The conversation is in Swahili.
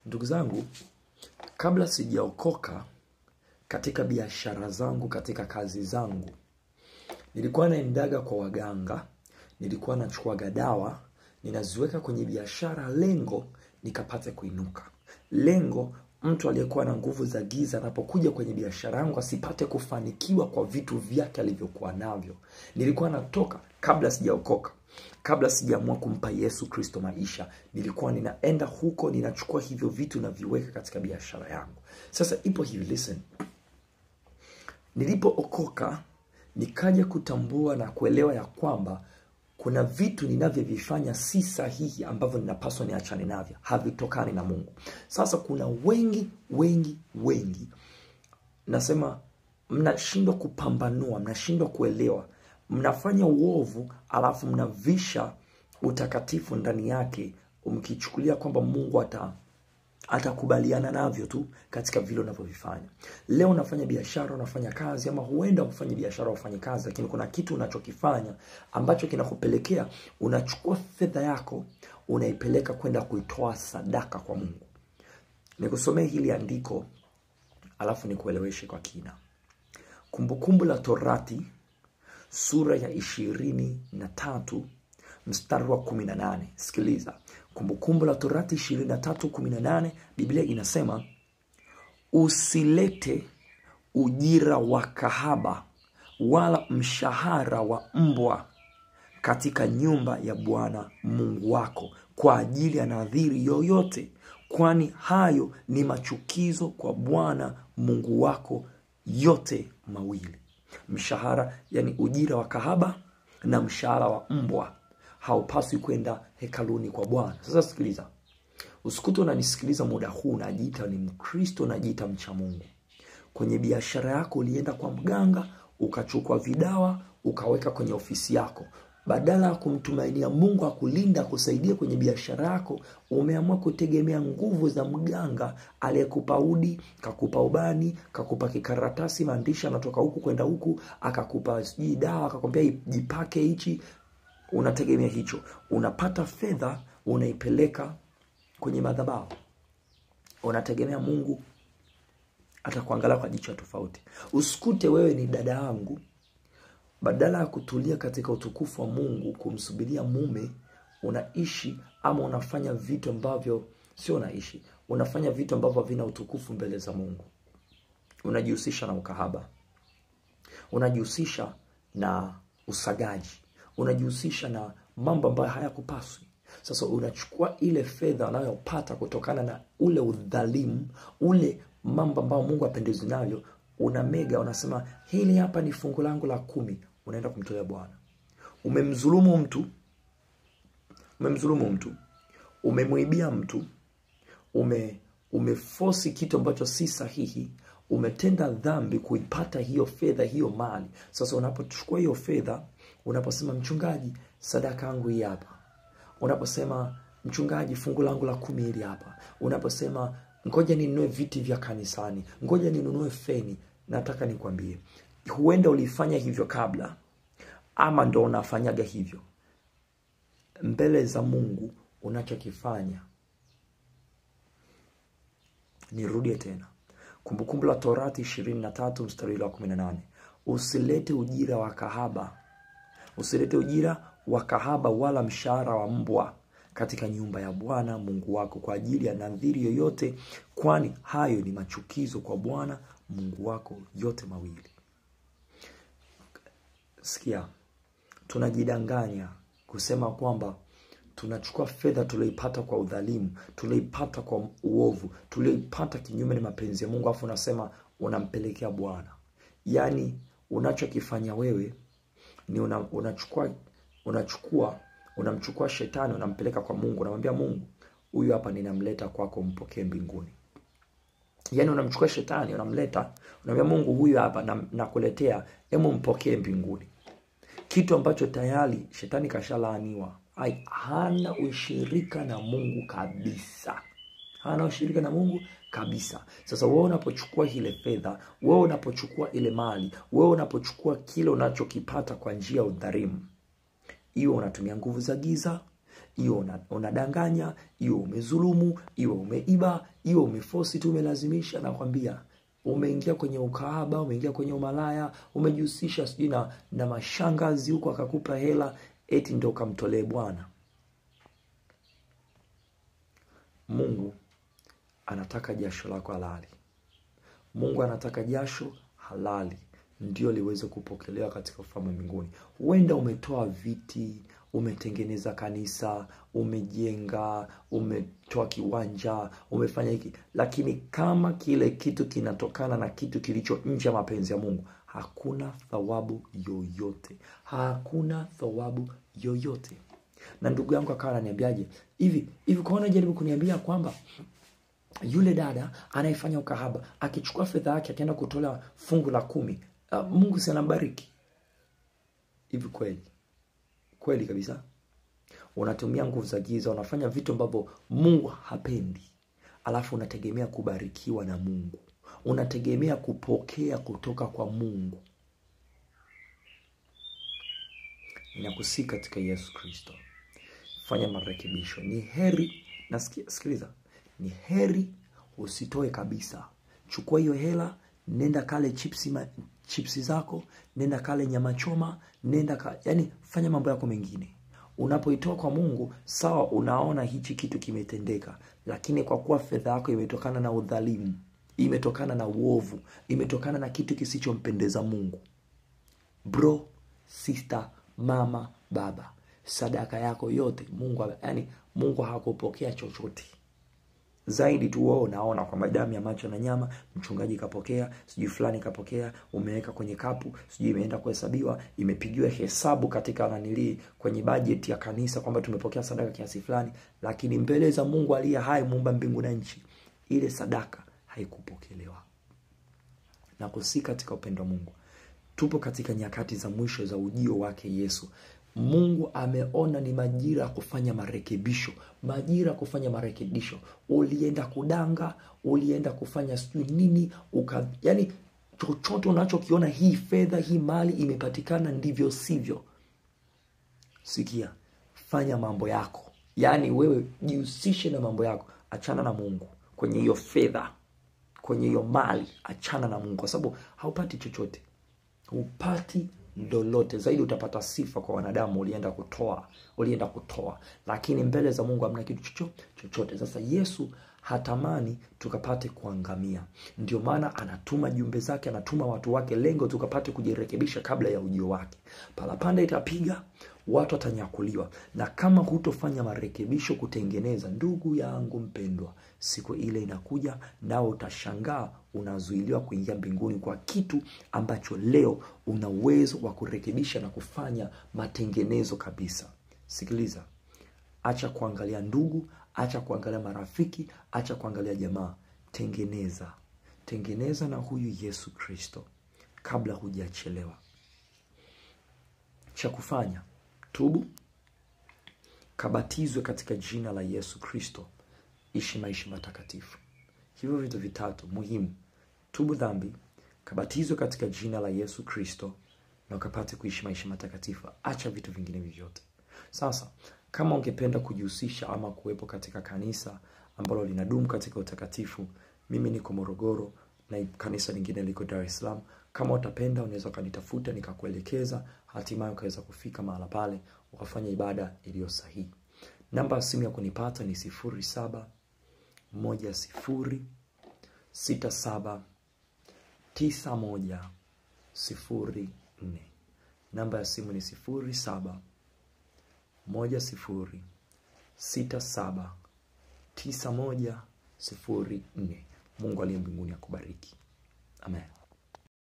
Ndugu zangu, kabla sijaokoka katika biashara zangu, katika kazi zangu, nilikuwa naendaga kwa waganga, nilikuwa nachukua dawa, ninaziweka kwenye biashara, lengo nikapate kuinuka. Lengo mtu aliyekuwa na nguvu za giza anapokuja kwenye biashara yangu asipate kufanikiwa kwa vitu vyake alivyokuwa navyo. Nilikuwa natoka kabla sijaokoka, kabla sijaamua kumpa Yesu Kristo maisha, nilikuwa ninaenda huko, ninachukua hivyo vitu na viweka katika biashara yangu. Sasa ipo hivi, listen. Nilipookoka nikaja kutambua na kuelewa ya kwamba kuna vitu ninavyovifanya si sahihi ambavyo ninapaswa niachane navyo, havitokani na Mungu. Sasa kuna wengi nasema mnashindwa kupambanua, mnashindwa kuelewa. Mnafanya uovu alafu mnavisha utakatifu ndani yake, mkichukulia kwamba Mungu atakubaliana navyo tu katika vile unavyovifanya. Leo unafanya biashara, unafanya kazi, ama huenda ufanye biashara ufanye kazi, lakini kuna kitu unachokifanya ambacho kinakupelekea unachukua fedha yako unaipeleka kwenda kuitoa sadaka kwa Mungu. Nikusomee hili andiko alafu nikueleweshe kwa kina. Kumbukumbu la Torati sura ya 23 mstari wa 18. Sikiliza. Kumbukumbu la Torati 23:18, Biblia inasema, usilete ujira wa kahaba wala mshahara wa mbwa katika nyumba ya Bwana Mungu wako kwa ajili ya nadhiri yoyote, kwani hayo ni machukizo kwa Bwana Mungu wako yote mawili. Mshahara, yani ujira wa kahaba na mshahara wa mbwa haupaswi kwenda hekaluni kwa Bwana. Sasa sikiliza. Usikute unanisikiliza muda huu unajiita ni Mkristo, unajiita mcha Mungu. Kwenye biashara yako ulienda kwa mganga, ukachukua vidawa, ukaweka kwenye ofisi yako. Badala ya kumtumainia Mungu akulinda, kusaidia kwenye biashara yako, umeamua kutegemea nguvu za mganga aliyekupa udi, kakupa ubani, kakupa kikaratasi maandishi anatoka huku kwenda huku, akakupa dawa, akakwambia jipake hichi. Unategemea hicho. Unapata fedha, unaipeleka kwenye madhabahu. Unategemea Mungu atakuangalia kwa jicho tofauti. Usikute wewe ni dada yangu, badala ya kutulia katika utukufu wa Mungu, kumsubiria mume, unaishi ama unafanya vitu ambavyo sio unaishi. Unafanya vitu ambavyo havina utukufu mbele za Mungu. Unajihusisha na ukahaba. Unajihusisha na usagaji. Unajihusisha na mambo ambayo hayakupaswi. Sasa unachukua ile fedha unayopata kutokana na ule udhalimu, ule mambo ambayo Mungu hapendi nayo, unamega, unasema hili hapa ni fungu langu la 10, unaenda kumtolea Bwana. Umemdhulumu mtu, umemwibia mtu, umeforce kitu ambacho si sahihi, umetenda dhambi kuipata hiyo fedha, hiyo mali. Sasa unapochukua hiyo fedha, unaposema mchungaji, sadaka yangu hii hapa. Unaposema mchungaji, fungu langu la 10 hili hapa. Unaposema ngoja ninunue viti vya kanisani, ngoja ninunue feni. Nataka nikwambie, huenda ulifanya hivyo kabla, ama ndo unafanyaga hivyo. Mbele za Mungu unachokifanya, nirudie tena. Kumbukumbu la Torati 23 mstari wa 18. Usilete ujira wa kahaba. Usilete ujira wa kahaba wala mshahara wa mbwa katika nyumba ya Bwana Mungu wako kwa ajili ya nadhiri yoyote, kwani hayo ni machukizo kwa Bwana Mungu wako yote mawili. Sikia, tunajidanganya kusema kwamba tunachukua fedha tulioipata kwa udhalimu, tulioipata kwa uovu, tulioipata kinyume na mapenzi ya Mungu, afu unasema unampelekea Bwana. Yani unachokifanya wewe ni unamchukua shetani, unampeleka kwa Mungu, unamwambia Mungu, huyu hapa ninamleta kwako, mpokee mbinguni. Yani unamchukua shetani, unamleta, unamwambia Mungu, huyu hapa nakuletea, hebu mpokee mbinguni. Kitu ambacho tayari shetani kashalaaniwa. Hana ushirika na Mungu kabisa. Hana ushirika na Mungu kabisa. Sasa wewe unapochukua ile fedha, wewe unapochukua ile mali, wewe unapochukua kile unachokipata kwa njia ya udhalimu, hiyo unatumia nguvu za giza, Iwe unadanganya, iwe umezulumu, iwe umeiba, iwe umeforce tu, umelazimisha, nakwambia umeingia kwenye ukahaba, umeingia kwenye umalaya, umejihusisha sijui na mashangazi huko akakupa hela eti ndio kamtolee Bwana. Mungu anataka jasho lako halali. Mungu anataka jasho halali ndio liweze kupokelewa katika ufalme mbinguni. Huenda umetoa viti, umetengeneza kanisa, umejenga, umetoa kiwanja, umefanya hiki, lakini kama kile kitu kinatokana na kitu kilicho nje ya mapenzi ya Mungu, hakuna thawabu yoyote. Hakuna thawabu yoyote. Na ndugu yangu akawa ananiambiaje, hivi kwaona jaribu kuniambia kwamba yule dada anayefanya ukahaba akichukua fedha yake akaenda kutola fungu la 10, Mungu si anambariki? Hivi kweli kabisa? Unatumia nguvu za giza, unafanya vitu ambavyo Mungu hapendi, alafu unategemea kubarikiwa na Mungu, unategemea kupokea kutoka kwa Mungu. Ninakusihi katika Yesu Kristo, fanya marekebisho. Ni heri, sikiliza, ni heri usitoe kabisa. Chukua hiyo hela, nenda kale chipsi zako, nenda kale nyama choma, yani fanya mambo yako mengine. Unapoitoa kwa Mungu, sawa, unaona hichi kitu kimetendeka, lakini kwa kuwa fedha yako imetokana na udhalimu, imetokana na uovu, imetokana na kitu kisichompendeza Mungu, bro, sister, mama, baba, sadaka yako yote Mungu hakupokea chochote. Zaidi tu wewe unaona kwa damu ya macho na nyama, mchungaji kapokea, sijui fulani kapokea, umeweka kwenye kapu, sijui imeenda kuhesabiwa, imepigiwa hesabu katika kwenye budget ya kanisa kwamba tumepokea sadaka kiasi fulani, lakini mbele za Mungu aliye hai, muumba mbingu na nchi, ile sadaka haikupokelewa. Na kusihi katika upendo wa Mungu, tupo katika nyakati za mwisho za ujio wake Yesu. Mungu ameona ni majira kufanya marekebisho. Ulienda kudanga, ulienda kufanya sijui nini, yani chochote unachokiona hii fedha, hii mali imepatikana ndivyo sivyo. Sikia, fanya mambo yako. Yani wewe jihusishe na mambo yako, achana na Mungu. Kwenye hiyo fedha, kwenye hiyo mali, achana na Mungu, kwa sababu haupati chochote. Upati lolote. Zaidi utapata sifa kwa wanadamu, ulienda kutoa, lakini mbele za Mungu hamna kitu chochote. Sasa Yesu hatamani tukapate kuangamia. Ndio maana anatuma jumbe zake, anatuma watu wake, lengo tukapate kujirekebisha kabla ya ujio wake. Parapanda itapiga, watu watanyakuliwa. Na kama hutofanya marekebisho kutengeneza, ndugu yangu mpendwa, siku ile inakuja nao utashangaa unazuiliwa kuingia mbinguni kwa kitu ambacho leo una uwezo wa kurekebisha na kufanya matengenezo kabisa. Sikiliza, acha kuangalia ndugu, acha kuangalia marafiki, acha kuangalia jamaa. Tengeneza na huyu Yesu Kristo kabla hujachelewa. Cha kufanya, tubu, kabatizwe katika jina la Yesu Kristo, ishi maisha matakatifu. Hivyo vitu vitatu muhimu: tubu dhambi, kabatizwe katika jina la Yesu Kristo, na ukapate kuishi maisha matakatifu. Acha vitu vingine vyote. Sasa, kama ungependa kujihusisha ama kuwepo katika kanisa ambalo linadumu katika utakatifu, mimi niko Morogoro na kanisa lingine liko Dar es Salaam. Kama utapenda unaweza kanitafuta nikakuelekeza, hatimaye ukaweza kufika mahala pale ukafanya ibada iliyo sahihi. Namba ya simu ya kunipata ni 0710679104. Namba ya simu ni 0710679104. Mungu aliye mbinguni akubariki. Amen.